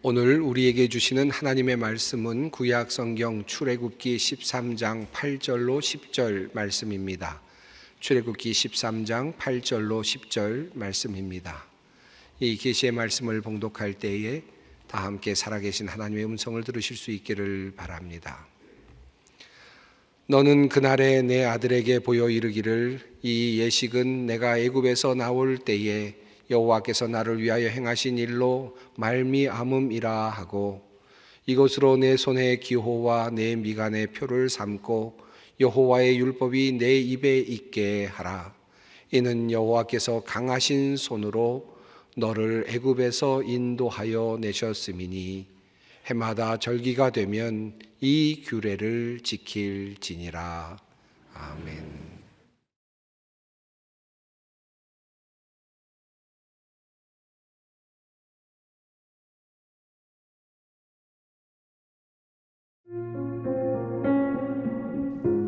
오늘 우리에게 주시는 하나님의 말씀은 구약 성경 출애굽기 13장 8절로 10절 말씀입니다. 출애굽기 13장 8절로 10절 말씀입니다. 이 계시의 말씀을 봉독할 때에 다 함께 살아계신 하나님의 음성을 들으실 수 있기를 바랍니다. 너는 그날에 내 아들에게 보여 이르기를 이 예식은 내가 애굽에서 나올 때에 여호와께서 나를 위하여 행하신 일로 말미암음이라 하고 이것으로 내 손의 기호와 내 미간의 표를 삼고 여호와의 율법이 내 입에 있게 하라. 이는 여호와께서 강하신 손으로 너를 애굽에서 인도하여 내셨음이니 해마다 절기가 되면 이 규례를 지킬지니라. 아멘.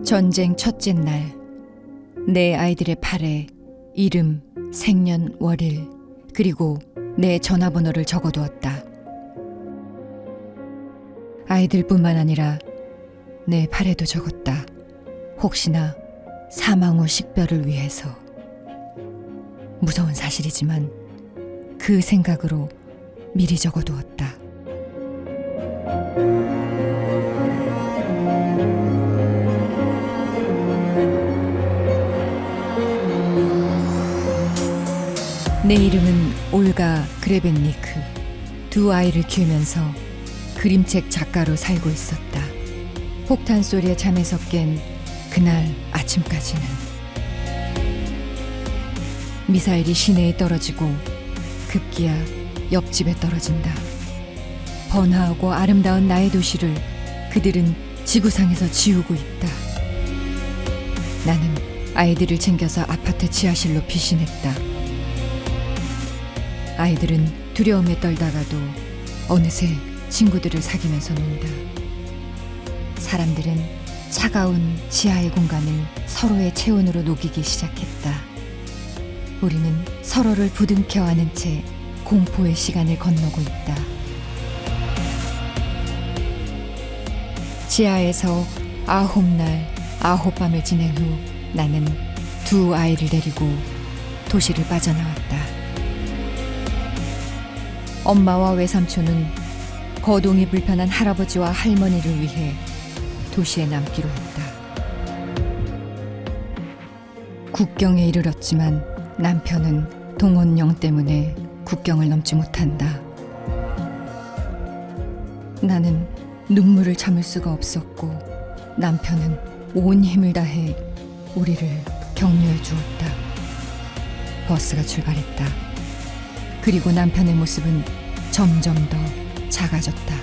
전쟁 첫째 날, 내 아이들의 팔에 이름, 생년, 월일, 그리고 내 전화번호를 적어두었다. 아이들뿐만 아니라 내 팔에도 적었다. 혹시나 사망 후 식별을 위해서. 무서운 사실이지만 그 생각으로 미리 적어두었다. 내 이름은 올가 그레벤니크. 두 아이를 키우면서 그림책 작가로 살고 있었다. 폭탄 소리에 잠에서 깬 그날 아침까지는 미사일이 시내에 떨어지고 급기야 옆집에 떨어진다. 번화하고 아름다운 나의 도시를 그들은 지구상에서 지우고 있다. 나는 아이들을 챙겨서 아파트 지하실로 피신했다. 아이들은 두려움에 떨다가도 어느새 친구들을 사귀면서 논다. 사람들은 차가운 지하의 공간을 서로의 체온으로 녹이기 시작했다. 우리는 서로를 부둥켜 안은 채 공포의 시간을 건너고 있다. 지하에서 9날 9밤을 지낸 후 나는 두 아이를 데리고 도시를 빠져나왔다. 엄마와 외삼촌은 거동이 불편한 할아버지와 할머니를 위해 도시에 남기로 했다. 국경에 이르렀지만 남편은 동원령 때문에 국경을 넘지 못한다. 나는 눈물을 참을 수가 없었고 남편은 온 힘을 다해 우리를 격려해 주었다. 버스가 출발했다. 그리고 남편의 모습은 점점 더 작아졌다.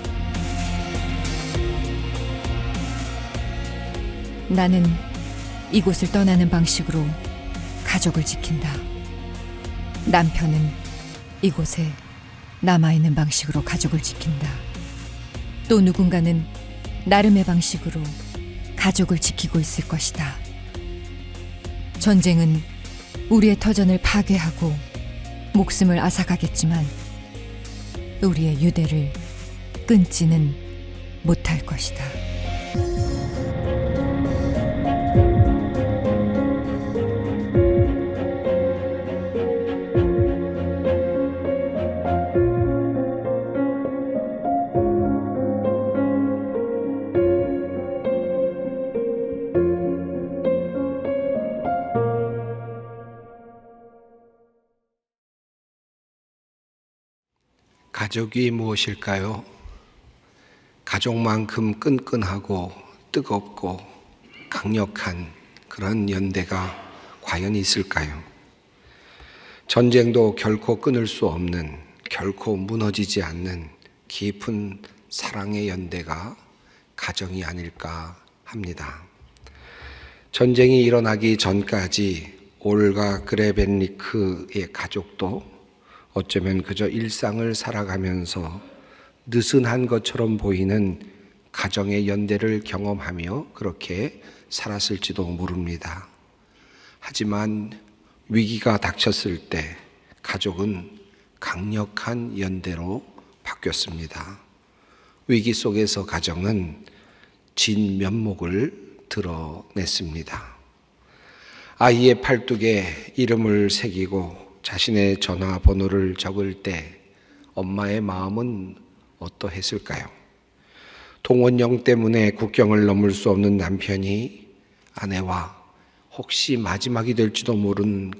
나는 이곳을 떠나는 방식으로 가족을 지킨다. 남편은 이곳에 남아있는 방식으로 가족을 지킨다. 또 누군가는 나름의 방식으로 가족을 지키고 있을 것이다. 전쟁은 우리의 터전을 파괴하고 목숨을 앗아가겠지만 우리의 유대를 끊지는 못할 것이다. 가족이 무엇일까요? 가족만큼 끈끈하고 뜨겁고 강력한 그런 연대가 과연 있을까요? 전쟁도 결코 끊을 수 없는, 결코 무너지지 않는 깊은 사랑의 연대가 가정이 아닐까 합니다. 전쟁이 일어나기 전까지 올가 그레벤니크의 가족도 어쩌면 그저 일상을 살아가면서 느슨한 것처럼 보이는 가정의 연대를 경험하며 그렇게 살았을지도 모릅니다. 하지만 위기가 닥쳤을 때 가족은 강력한 연대로 바뀌었습니다. 바뀌었습니다. 위기 속에서 가정은 진면목을 드러냈습니다. 아이의 팔뚝에 이름을 새기고 자신의 전화번호를 적을 때 엄마의 마음은 어떠했을까요? 동원령 때문에 국경을 넘을 수 없는 남편이 아내와 혹시 마지막이 될지도 모르는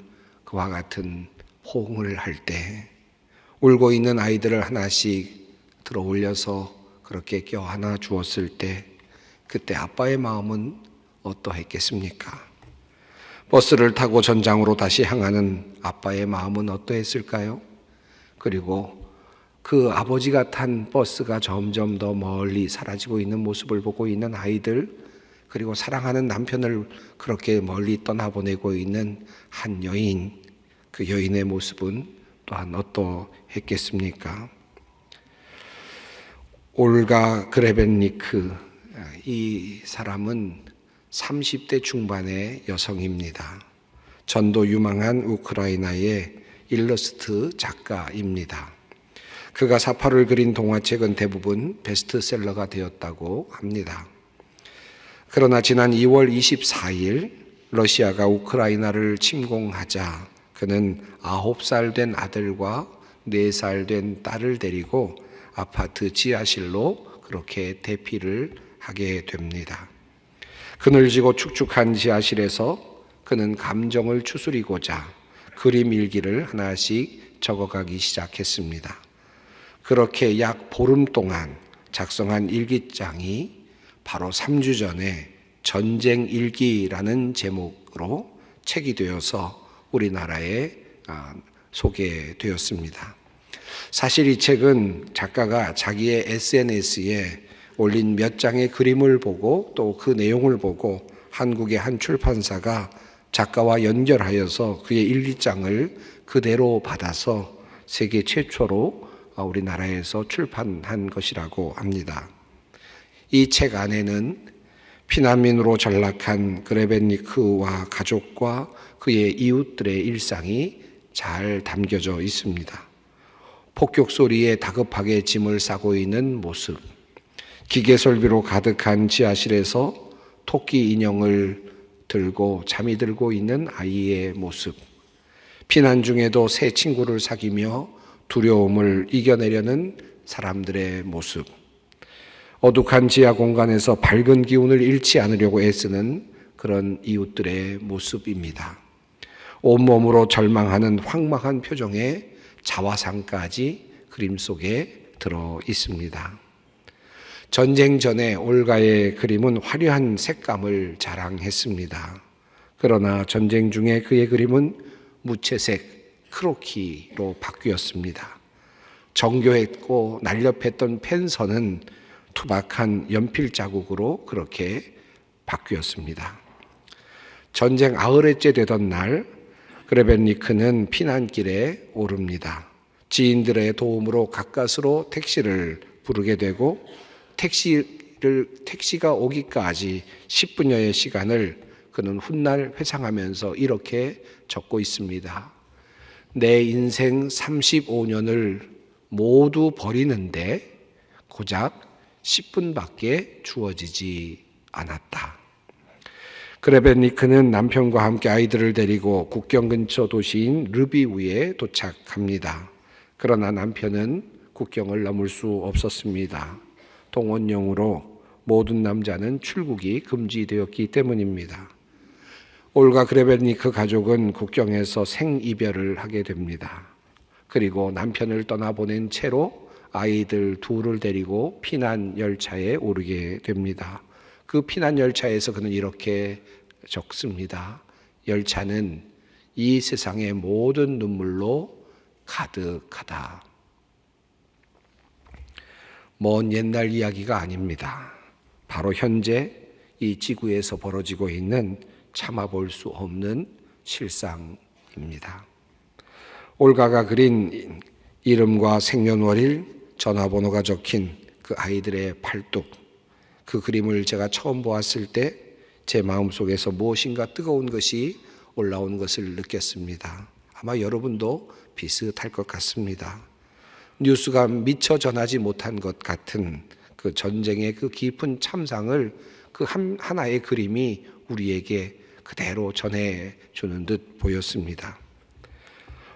그와 같은 호응을 할 때, 울고 있는 아이들을 하나씩 들어 올려서 그렇게 껴안아 주었을 때 그때 아빠의 마음은 어떠했겠습니까? 버스를 타고 전장으로 다시 향하는 아빠의 마음은 어떠했을까요? 그리고 그 아버지가 탄 버스가 점점 더 멀리 사라지고 있는 모습을 보고 있는 아이들, 그리고 사랑하는 남편을 그렇게 멀리 떠나보내고 있는 한 여인, 그 여인의 모습은 또한 어떠했겠습니까? 올가 그레벤니크, 이 사람은 30대 중반의 여성입니다. 전도 유망한 우크라이나의 일러스트 작가입니다. 그가 사파를 그린 동화책은 대부분 베스트셀러가 되었다고 합니다. 그러나 지난 2월 24일 러시아가 우크라이나를 침공하자 그는 9살 된 아들과 4살 된 딸을 데리고 아파트 지하실로 그렇게 대피를 하게 됩니다. 그늘지고 축축한 지하실에서 그는 감정을 추스리고자 그림 일기를 하나씩 적어가기 시작했습니다. 그렇게 약 보름 동안 작성한 일기장이 바로 3주 전에 전쟁 일기라는 제목으로 책이 되어서 우리나라에 소개되었습니다. 사실 이 책은 작가가 자기의 SNS에 올린 몇 장의 그림을 보고 또 그 내용을 보고 한국의 한 출판사가 작가와 연결하여서 그의 일기장을 그대로 받아서 세계 최초로 우리나라에서 출판한 것이라고 합니다. 이 책 안에는 피난민으로 전락한 그레벤니크와 가족과 그의 이웃들의 일상이 잘 담겨져 있습니다. 폭격 소리에 다급하게 짐을 싸고 있는 모습, 기계 설비로 가득한 지하실에서 토끼 인형을 들고 잠이 들고 있는 아이의 모습, 피난 중에도 새 친구를 사귀며 두려움을 이겨내려는 사람들의 모습, 어둑한 지하 공간에서 밝은 기운을 잃지 않으려고 애쓰는 그런 이웃들의 모습입니다. 온몸으로 절망하는 황망한 표정의 자화상까지 그림 속에 들어 있습니다. 전쟁 전에 올가의 그림은 화려한 색감을 자랑했습니다. 그러나 전쟁 중에 그의 그림은 무채색 크로키로 바뀌었습니다. 정교했고 날렵했던 펜선은 투박한 연필 자국으로 그렇게 바뀌었습니다. 전쟁 8회째 되던 날 그레벤니크는 피난길에 오릅니다. 지인들의 도움으로 가까스로 택시를 부르게 되고 택시가 오기까지 10분여의 시간을 그는 훗날 회상하면서 이렇게 적고 있습니다. 내 인생 35년을 모두 버리는데 고작 10분밖에 주어지지 않았다. 그레벤니크는 남편과 함께 아이들을 데리고 국경 근처 도시인 르비우에 도착합니다. 그러나 남편은 국경을 넘을 수 없었습니다. 동원령으로 모든 남자는 출국이 금지되었기 때문입니다. 올가 그레벤니크 가족은 국경에서 생이별을 하게 됩니다. 그리고 남편을 떠나보낸 채로 아이들 둘을 데리고 피난 열차에 오르게 됩니다. 그 피난 열차에서 그는 이렇게 적습니다. 열차는 이 세상의 모든 눈물로 가득하다. 먼 옛날 이야기가 아닙니다. 바로 현재 이 지구에서 벌어지고 있는 참아볼 수 없는 실상입니다. 올가가 그린 이름과 생년월일, 전화번호가 적힌 그 아이들의 팔뚝, 그 그림을 제가 처음 보았을 때 제 마음속에서 무엇인가 뜨거운 것이 올라온 것을 느꼈습니다. 아마 여러분도 비슷할 것 같습니다. 뉴스가 미처 전하지 못한 것 같은 그 전쟁의 그 깊은 참상을 그 하나의 그림이 우리에게 그대로 전해주는 듯 보였습니다.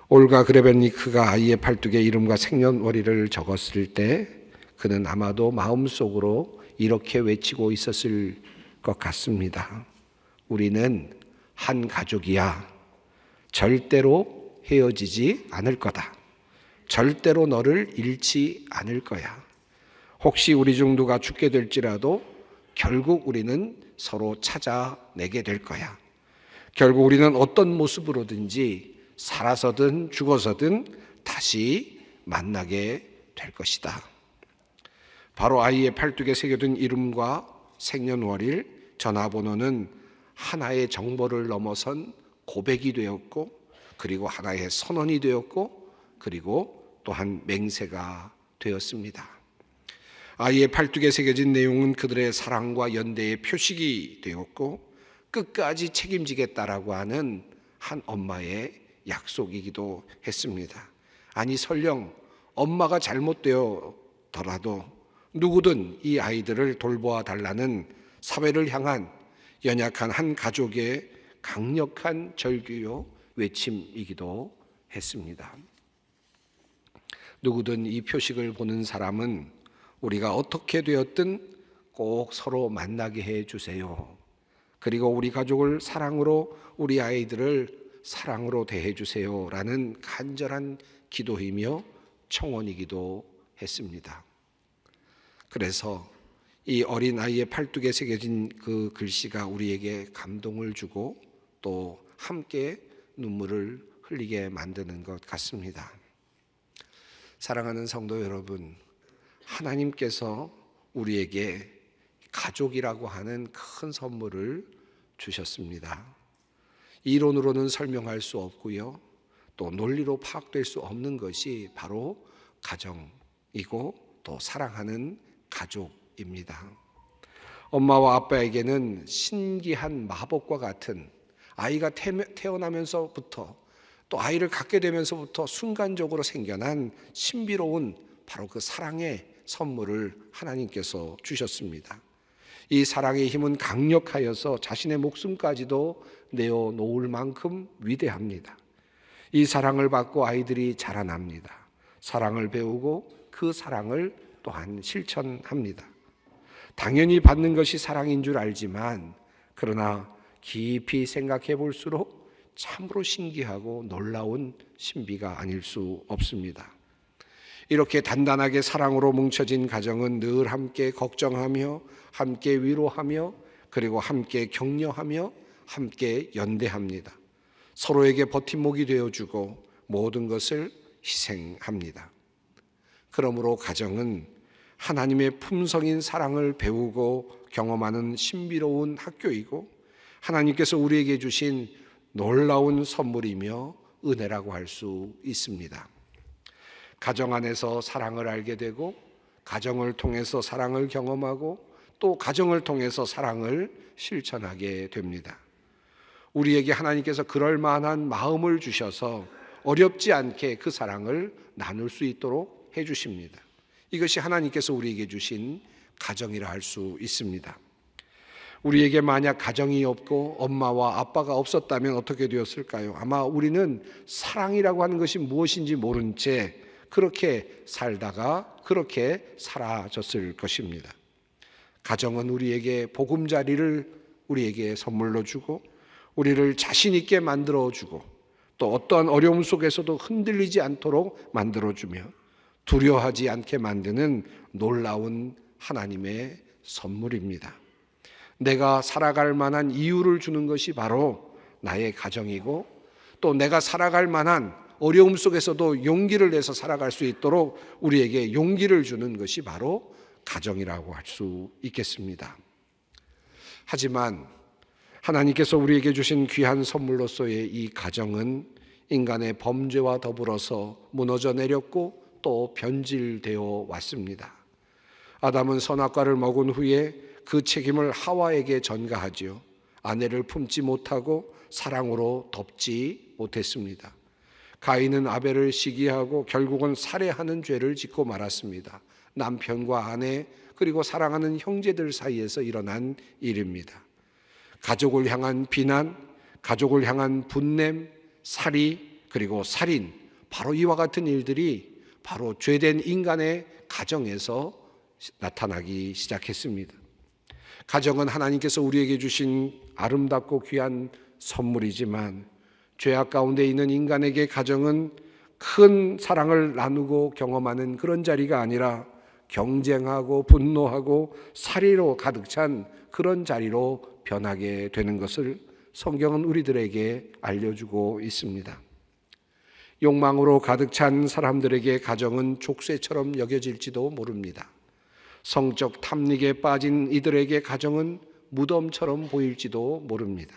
올가 그레벤니크가 아이의 팔뚝에 이름과 생년월일을 적었을 때 그는 아마도 마음속으로 이렇게 외치고 있었을 것 같습니다. 우리는 한 가족이야. 절대로 헤어지지 않을 거다. 절대로 너를 잃지 않을 거야. 혹시 우리 중 누가 죽게 될지라도 결국 우리는 서로 찾아내게 될 거야. 결국 우리는 어떤 모습으로든지 살아서든 죽어서든 다시 만나게 될 것이다. 바로 아이의 팔뚝에 새겨둔 이름과 생년월일, 전화번호는 하나의 정보를 넘어선 고백이 되었고, 그리고 하나의 선언이 되었고, 그리고 또한 맹세가 되었습니다. 아이의 팔뚝에 새겨진 내용은 그들의 사랑과 연대의 표식이 되었고, 끝까지 책임지겠다라고 하는 한 엄마의 약속이기도 했습니다. 아니 설령 엄마가 잘못되었더라도 누구든 이 아이들을 돌보아 달라는 사회를 향한 연약한 한 가족의 강력한 절규요 외침이기도 했습니다. 누구든 이 표식을 보는 사람은 우리가 어떻게 되었든 꼭 서로 만나게 해 주세요. 그리고 우리 가족을 사랑으로, 우리 아이들을 사랑으로 대해 주세요라는 간절한 기도이며 청원이기도 했습니다. 그래서 이 어린 아이의 팔뚝에 새겨진 그 글씨가 우리에게 감동을 주고 또 함께 눈물을 흘리게 만드는 것 같습니다. 사랑하는 성도 여러분, 하나님께서 우리에게 가족이라고 하는 큰 선물을 주셨습니다. 이론으로는 설명할 수 없고요, 또 논리로 파악될 수 없는 것이 바로 가정이고 또 사랑하는 가족입니다. 엄마와 아빠에게는 신기한 마법과 같은, 아이가 태어나면서부터 또 아이를 갖게 되면서부터 순간적으로 생겨난 신비로운 바로 그 사랑의 선물을 하나님께서 주셨습니다. 이 사랑의 힘은 강력하여서 자신의 목숨까지도 내어놓을 만큼 위대합니다. 이 사랑을 받고 아이들이 자라납니다. 사랑을 배우고 그 사랑을 또한 실천합니다. 당연히 받는 것이 사랑인 줄 알지만, 그러나 깊이 생각해 볼수록 참으로 신기하고 놀라운 신비가 아닐 수 없습니다. 이렇게 단단하게 사랑으로 뭉쳐진 가정은 늘 함께 걱정하며, 함께 위로하며, 그리고 함께 격려하며, 함께 연대합니다. 서로에게 버팀목이 되어주고 모든 것을 희생합니다. 그러므로 가정은 하나님의 품성인 사랑을 배우고 경험하는 신비로운 학교이고, 하나님께서 우리에게 주신 놀라운 선물이며 은혜라고 할 수 있습니다. 가정 안에서 사랑을 알게 되고, 가정을 통해서 사랑을 경험하고, 또 가정을 통해서 사랑을 실천하게 됩니다. 우리에게 하나님께서 그럴 만한 마음을 주셔서 어렵지 않게 그 사랑을 나눌 수 있도록 해주십니다. 이것이 하나님께서 우리에게 주신 가정이라 할 수 있습니다. 우리에게 만약 가정이 없고 엄마와 아빠가 없었다면 어떻게 되었을까요? 아마 우리는 사랑이라고 하는 것이 무엇인지 모른 채 그렇게 살다가 그렇게 사라졌을 것입니다. 가정은 우리에게 보금자리를 우리에게 선물로 주고, 우리를 자신 있게 만들어주고, 또 어떠한 어려움 속에서도 흔들리지 않도록 만들어주며 두려워하지 않게 만드는 놀라운 하나님의 선물입니다. 내가 살아갈 만한 이유를 주는 것이 바로 나의 가정이고, 또 내가 살아갈 만한 어려움 속에서도 용기를 내서 살아갈 수 있도록 우리에게 용기를 주는 것이 바로 가정이라고 할 수 있겠습니다. 하지만 하나님께서 우리에게 주신 귀한 선물로서의 이 가정은 인간의 범죄와 더불어서 무너져 내렸고 또 변질되어 왔습니다. 아담은 선악과를 먹은 후에 그 책임을 하와에게 전가하지요. 아내를 품지 못하고 사랑으로 덮지 못했습니다. 가인은 아벨을 시기하고 결국은 살해하는 죄를 짓고 말았습니다. 남편과 아내 그리고 사랑하는 형제들 사이에서 일어난 일입니다. 가족을 향한 비난, 가족을 향한 분냄, 살이 그리고 살인, 바로 이와 같은 일들이 바로 죄된 인간의 가정에서 나타나기 시작했습니다. 가정은 하나님께서 우리에게 주신 아름답고 귀한 선물이지만 죄악 가운데 있는 인간에게 가정은 큰 사랑을 나누고 경험하는 그런 자리가 아니라 경쟁하고 분노하고 살인으로 가득 찬 그런 자리로 변하게 되는 것을 성경은 우리들에게 알려주고 있습니다. 욕망으로 가득 찬 사람들에게 가정은 족쇄처럼 여겨질지도 모릅니다. 성적 탐닉에 빠진 이들에게 가정은 무덤처럼 보일지도 모릅니다.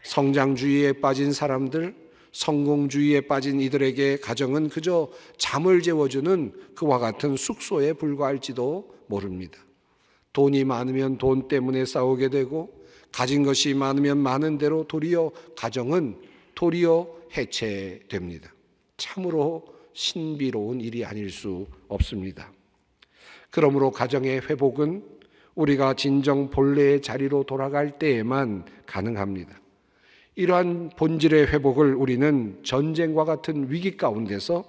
성장주의에 빠진 사람들, 성공주의에 빠진 이들에게 가정은 그저 잠을 재워주는 그와 같은 숙소에 불과할지도 모릅니다. 돈이 많으면 돈 때문에 싸우게 되고 가진 것이 많으면 많은 대로 도리어 가정은 해체됩니다. 참으로 신비로운 일이 아닐 수 없습니다. 그러므로 가정의 회복은 우리가 진정 본래의 자리로 돌아갈 때에만 가능합니다. 이러한 본질의 회복을 우리는 전쟁과 같은 위기 가운데서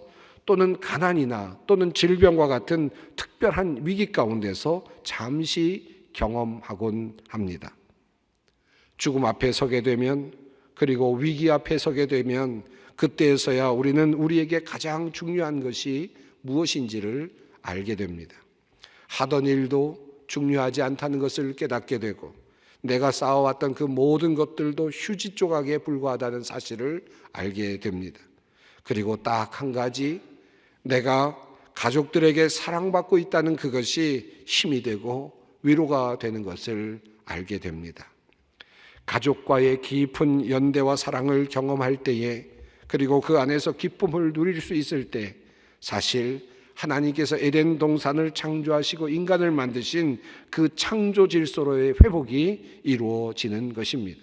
또는 가난이나 또는 질병과 같은 특별한 위기 가운데서 잠시 경험하곤 합니다. 죽음 앞에 서게 되면, 그리고 위기 앞에 서게 되면 그때에서야 우리는 우리에게 가장 중요한 것이 무엇인지를 알게 됩니다. 하던 일도 중요하지 않다는 것을 깨닫게 되고 내가 쌓아왔던 그 모든 것들도 휴지 조각에 불과하다는 사실을 알게 됩니다. 그리고 딱 한 가지, 내가 가족들에게 사랑받고 있다는 그것이 힘이 되고 위로가 되는 것을 알게 됩니다. 가족과의 깊은 연대와 사랑을 경험할 때에, 그리고 그 안에서 기쁨을 누릴 수 있을 때, 사실 하나님께서 에덴 동산을 창조하시고 인간을 만드신 그 창조 질서로의 회복이 이루어지는 것입니다.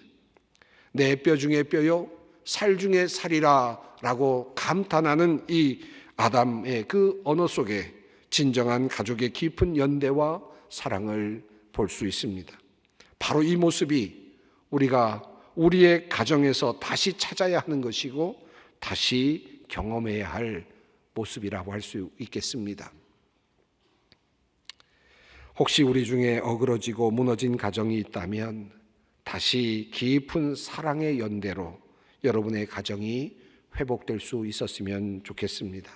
내 뼈 중에 뼈요 살 중에 살이라 라고 감탄하는 이 아담의 그 언어 속에 진정한 가족의 깊은 연대와 사랑을 볼 수 있습니다. 바로 이 모습이 우리가 우리의 가정에서 다시 찾아야 하는 것이고 다시 경험해야 할 모습이라고 할 수 있겠습니다. 혹시 우리 중에 어그러지고 무너진 가정이 있다면 다시 깊은 사랑의 연대로 여러분의 가정이 회복될 수 있었으면 좋겠습니다.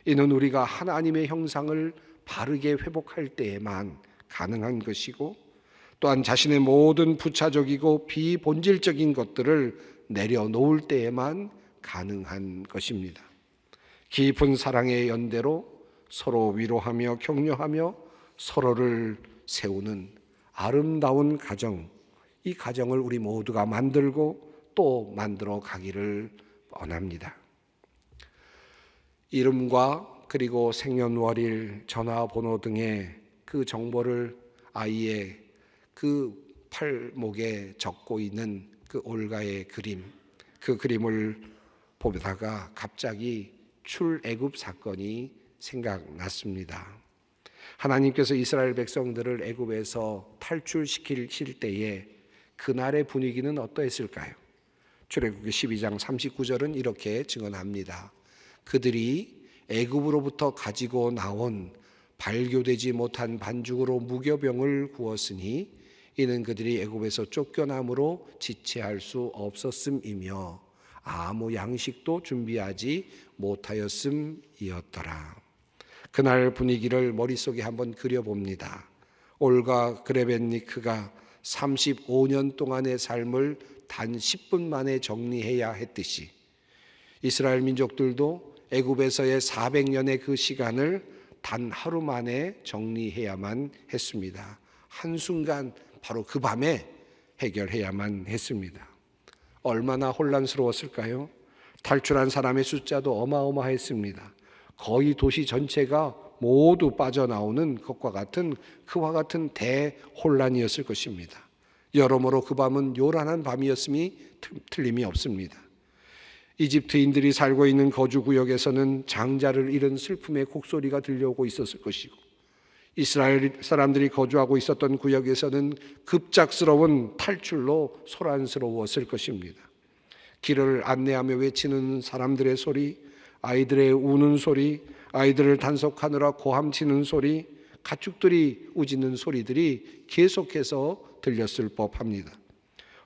이는 우리가 하나님의 형상을 바르게 회복할 때에만 가능한 것이고, 또한 자신의 모든 부차적이고 비본질적인 것들을 내려놓을 때에만 가능한 것입니다. 깊은 사랑의 연대로 서로 위로하며 격려하며 서로를 세우는 아름다운 가정, 이 가정을 우리 모두가 만들고 또 만들어 가기를 원합니다. 이름과 그리고 생년월일, 전화번호 등의 그 정보를 아이의 그 팔목에 적고 있는 그 올가의 그림, 그 그림을 보다가 갑자기 출애굽 사건이 생각났습니다. 하나님께서 이스라엘 백성들을 애굽에서 탈출시키실 때에 그날의 분위기는 어떠했을까요? 출애굽기 12장 39절은 이렇게 증언합니다. 그들이 애굽으로부터 가지고 나온 발교되지 못한 반죽으로 무교병을 구웠으니 이는 그들이 애굽에서 쫓겨남으로 지체할 수 없었음이며 아무 양식도 준비하지 못하였음이었더라. 그날 분위기를 머릿속에 한번 그려봅니다. 올가 그레벤니크가 35년 동안의 삶을 단 10분 만에 정리해야 했듯이 이스라엘 민족들도 애굽에서의 400년의 그 시간을 단 하루 만에 정리해야만 했습니다. 한순간 바로 그 밤에 해결해야만 했습니다. 얼마나 혼란스러웠을까요? 탈출한 사람의 숫자도 어마어마했습니다. 거의 도시 전체가 모두 빠져나오는 것과 같은 그와 같은 대혼란이었을 것입니다. 여러모로 그 밤은 요란한 밤이었음이 틀림이 없습니다. 이집트인들이 살고 있는 거주구역에서는 장자를 잃은 슬픔의 곡소리가 들려오고 있었을 것이고, 이스라엘 사람들이 거주하고 있었던 구역에서는 급작스러운 탈출로 소란스러웠을 것입니다. 길을 안내하며 외치는 사람들의 소리, 아이들의 우는 소리, 아이들을 단속하느라 고함치는 소리, 가축들이 우짖는 소리들이 계속해서 들렸을 법합니다.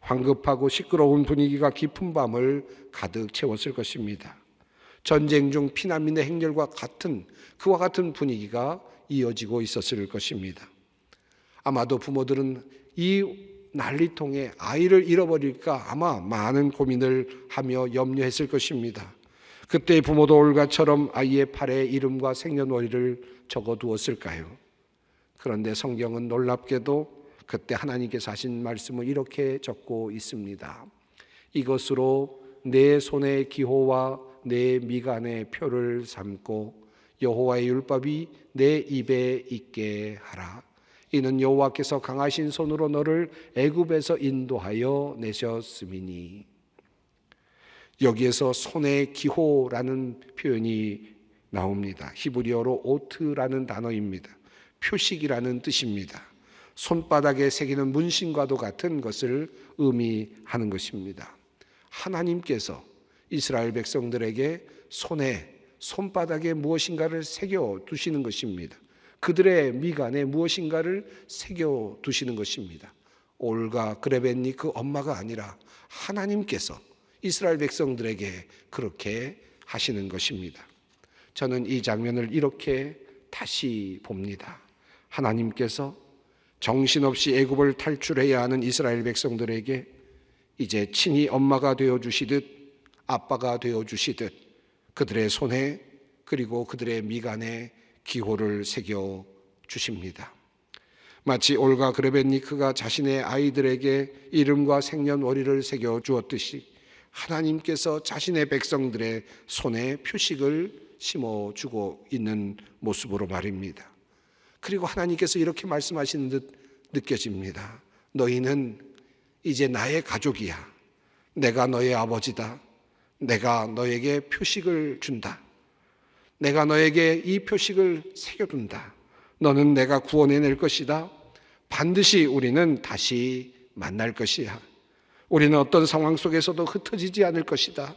황급하고 시끄러운 분위기가 깊은 밤을 가득 채웠을 것입니다. 전쟁 중 피난민의 행렬과 같은 그와 같은 분위기가 이어지고 있었을 것입니다. 아마도 부모들은 이 난리통에 아이를 잃어버릴까 아마 많은 고민을 하며 염려했을 것입니다. 그때 부모도 올가처럼 아이의 팔에 이름과 생년월일을 적어두었을까요? 그런데 성경은 놀랍게도 그때 하나님께서 하신 말씀을 이렇게 적고 있습니다. 이것으로 내 손의 기호와 내 미간의 표를 삼고 여호와의 율법이 내 입에 있게 하라. 이는 여호와께서 강하신 손으로 너를 애굽에서 인도하여 내셨음이니. 여기에서 손의 기호라는 표현이 나옵니다. 히브리어로 오트라는 단어입니다. 표식이라는 뜻입니다. 손바닥에 새기는 문신과도 같은 것을 의미하는 것입니다. 하나님께서 이스라엘 백성들에게 손바닥에 무엇인가를 새겨 두시는 것입니다. 그들의 미간에 무엇인가를 새겨 두시는 것입니다. 올가 그레벤니 그 엄마가 아니라 하나님께서 이스라엘 백성들에게 그렇게 하시는 것입니다. 저는 이 장면을 이렇게 다시 봅니다. 하나님께서 정신없이 애굽을 탈출해야 하는 이스라엘 백성들에게 이제 친히 엄마가 되어주시듯 아빠가 되어주시듯 그들의 손에 그리고 그들의 미간에 기호를 새겨 주십니다. 마치 올가 그레벤니크가 자신의 아이들에게 이름과 생년월일을 새겨 주었듯이 하나님께서 자신의 백성들의 손에 표식을 심어주고 있는 모습으로 말입니다. 그리고 하나님께서 이렇게 말씀하시는 듯 느껴집니다. 너희는 이제 나의 가족이야. 내가 너의 아버지다. 내가 너에게 표식을 준다. 내가 너에게 이 표식을 새겨둔다. 너는 내가 구원해낼 것이다. 반드시 우리는 다시 만날 것이야. 우리는 어떤 상황 속에서도 흩어지지 않을 것이다.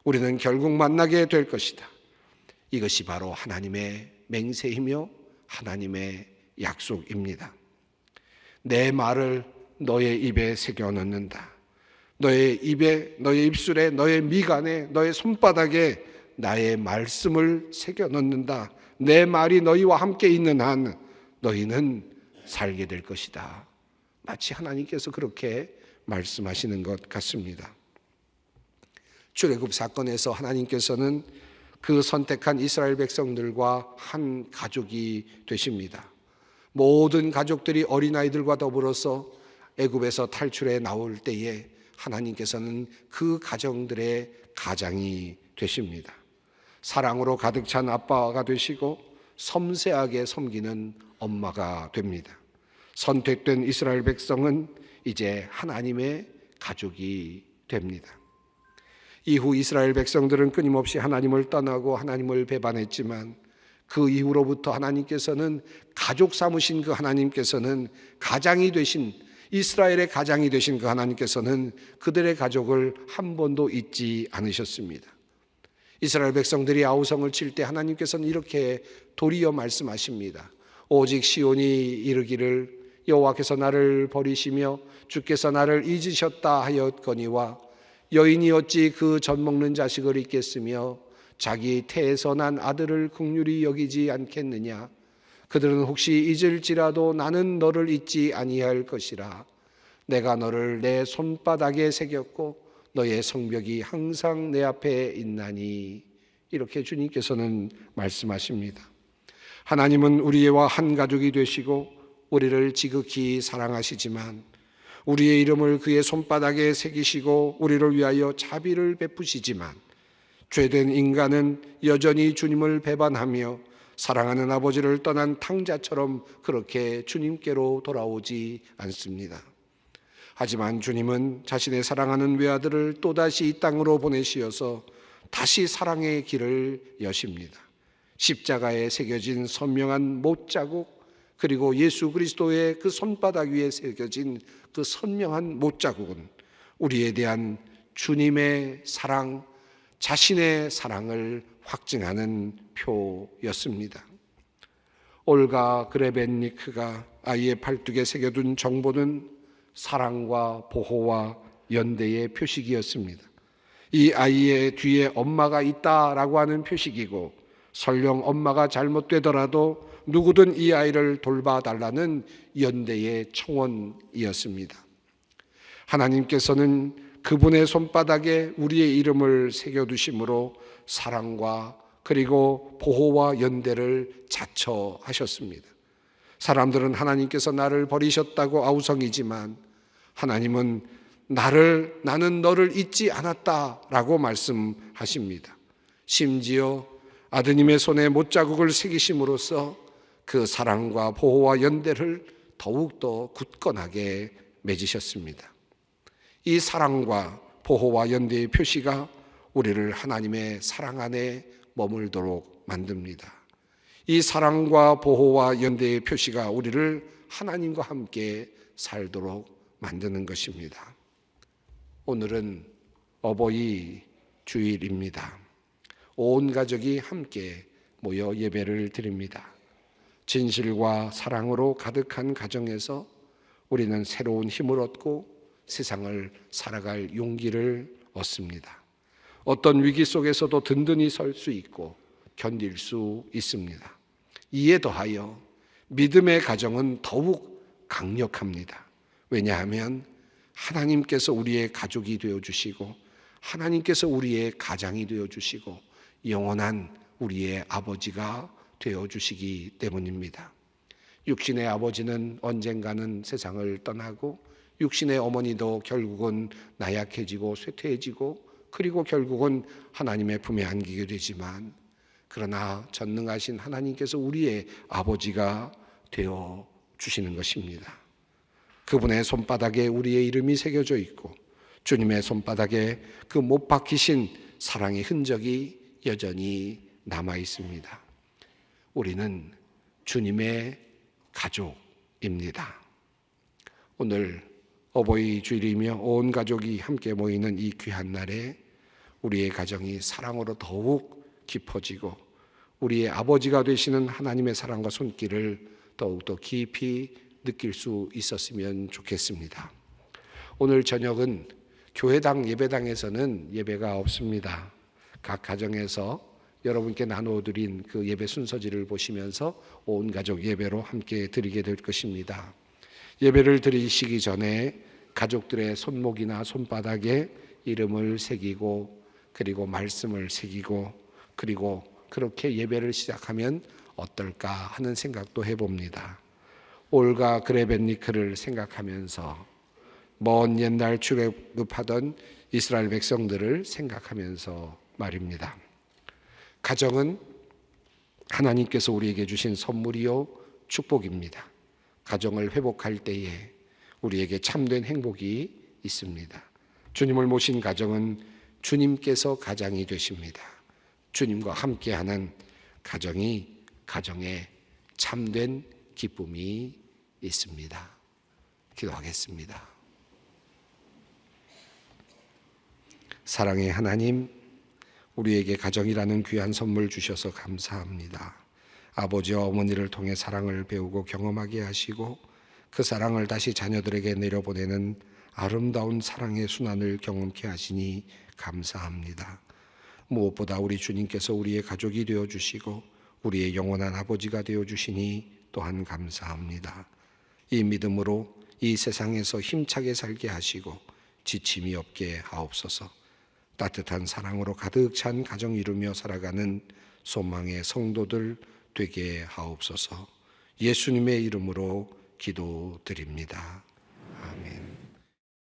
우리는 결국 만나게 될 것이다. 이것이 바로 하나님의 맹세이며 하나님의 약속입니다. 내 말을 너의 입에 새겨 넣는다. 너의 입에, 너의 입술에, 너의 미간에, 너의 손바닥에 나의 말씀을 새겨 넣는다. 내 말이 너희와 함께 있는 한 너희는 살게 될 것이다. 마치 하나님께서 그렇게 말씀하시는 것 같습니다. 출애굽 사건에서 하나님께서는 그 선택한 이스라엘 백성들과 한 가족이 되십니다. 모든 가족들이 어린아이들과 더불어서 애굽에서 탈출해 나올 때에 하나님께서는 그 가정들의 가장이 되십니다. 사랑으로 가득 찬 아빠가 되시고 섬세하게 섬기는 엄마가 됩니다. 선택된 이스라엘 백성은 이제 하나님의 가족이 됩니다. 이후 이스라엘 백성들은 끊임없이 하나님을 떠나고 하나님을 배반했지만 그 이후로부터 하나님께서는 가족 삼으신 그 하나님께서는 가장이 되신 이스라엘의 가장이 되신 그 하나님께서는 그들의 가족을 한 번도 잊지 않으셨습니다. 이스라엘 백성들이 아우성을 칠 때 하나님께서는 이렇게 도리어 말씀하십니다. 오직 시온이 이르기를 여호와께서 나를 버리시며 주께서 나를 잊으셨다 하였거니와 여인이 어찌 그 젖 먹는 자식을 잊겠으며 자기 태에서 난 아들을 긍휼히 여기지 않겠느냐. 그들은 혹시 잊을지라도 나는 너를 잊지 아니할 것이라. 내가 너를 내 손바닥에 새겼고 너의 성벽이 항상 내 앞에 있나니. 이렇게 주님께서는 말씀하십니다. 하나님은 우리와 한 가족이 되시고 우리를 지극히 사랑하시지만 우리의 이름을 그의 손바닥에 새기시고 우리를 위하여 자비를 베푸시지만 죄된 인간은 여전히 주님을 배반하며 사랑하는 아버지를 떠난 탕자처럼 그렇게 주님께로 돌아오지 않습니다. 하지만 주님은 자신의 사랑하는 외아들을 또다시 이 땅으로 보내시어서 다시 사랑의 길을 여십니다. 십자가에 새겨진 선명한 못자국, 그리고 예수 그리스도의 그 손바닥 위에 새겨진 그 선명한 못자국은 우리에 대한 주님의 사랑, 자신의 사랑을 확증하는 표였습니다. 올가 그레벤니크가 아이의 팔뚝에 새겨둔 정보는 사랑과 보호와 연대의 표식이었습니다. 이 아이의 뒤에 엄마가 있다라고 하는 표식이고, 설령 엄마가 잘못되더라도 누구든 이 아이를 돌봐달라는 연대의 청원이었습니다. 하나님께서는 그분의 손바닥에 우리의 이름을 새겨두심으로 사랑과 그리고 보호와 연대를 자처하셨습니다. 사람들은 하나님께서 나를 버리셨다고 아우성이지만 하나님은 나는 너를 잊지 않았다라고 말씀하십니다. 심지어 아드님의 손에 못자국을 새기심으로써 그 사랑과 보호와 연대를 더욱더 굳건하게 맺으셨습니다. 이 사랑과 보호와 연대의 표시가 우리를 하나님의 사랑 안에 머물도록 만듭니다. 이 사랑과 보호와 연대의 표시가 우리를 하나님과 함께 살도록 만드는 것입니다. 오늘은 어버이 주일입니다. 온 가족이 함께 모여 예배를 드립니다. 진실과 사랑으로 가득한 가정에서 우리는 새로운 힘을 얻고 세상을 살아갈 용기를 얻습니다. 어떤 위기 속에서도 든든히 설 수 있고 견딜 수 있습니다. 이에 더하여 믿음의 가정은 더욱 강력합니다. 왜냐하면 하나님께서 우리의 가족이 되어주시고 하나님께서 우리의 가장이 되어주시고 영원한 우리의 아버지가 되어주시기 때문입니다. 육신의 아버지는 언젠가는 세상을 떠나고 육신의 어머니도 결국은 나약해지고 쇠퇴해지고 그리고 결국은 하나님의 품에 안기게 되지만, 그러나 전능하신 하나님께서 우리의 아버지가 되어 주시는 것입니다. 그분의 손바닥에 우리의 이름이 새겨져 있고 주님의 손바닥에 그 못 박히신 사랑의 흔적이 여전히 남아 있습니다. 우리는 주님의 가족입니다. 오늘 어버이 주일이며 온 가족이 함께 모이는 이 귀한 날에 우리의 가정이 사랑으로 더욱 깊어지고 우리의 아버지가 되시는 하나님의 사랑과 손길을 더욱더 깊이 느낄 수 있었으면 좋겠습니다. 오늘 저녁은 교회당 예배당에서는 예배가 없습니다. 각 가정에서 여러분께 나눠드린 그 예배 순서지를 보시면서 온 가족 예배로 함께 드리게 될 것입니다. 예배를 드리시기 전에 가족들의 손목이나 손바닥에 이름을 새기고 그리고 말씀을 새기고 그리고 그렇게 예배를 시작하면 어떨까 하는 생각도 해봅니다. 올가 그레벤니크를 생각하면서 먼 옛날 출애굽하던 이스라엘 백성들을 생각하면서 말입니다. 가정은 하나님께서 우리에게 주신 선물이요 축복입니다. 가정을 회복할 때에 우리에게 참된 행복이 있습니다. 주님을 모신 가정은 주님께서 가장이 되십니다. 주님과 함께하는 가정이 가정에 참된 기쁨이 있습니다. 기도하겠습니다. 사랑의 하나님, 우리에게 가정이라는 귀한 선물 주셔서 감사합니다. 아버지와 어머니를 통해 사랑을 배우고 경험하게 하시고 그 사랑을 다시 자녀들에게 내려보내는 아름다운 사랑의 순환을 경험케 하시니 감사합니다. 무엇보다 우리 주님께서 우리의 가족이 되어주시고 우리의 영원한 아버지가 되어주시니 또한 감사합니다. 이 믿음으로 이 세상에서 힘차게 살게 하시고 지침이 없게 하옵소서. 따뜻한 사랑으로 가득 찬 가정 이루며 살아가는 소망의 성도들 되게 하옵소서. 예수님의 이름으로 기도드립니다.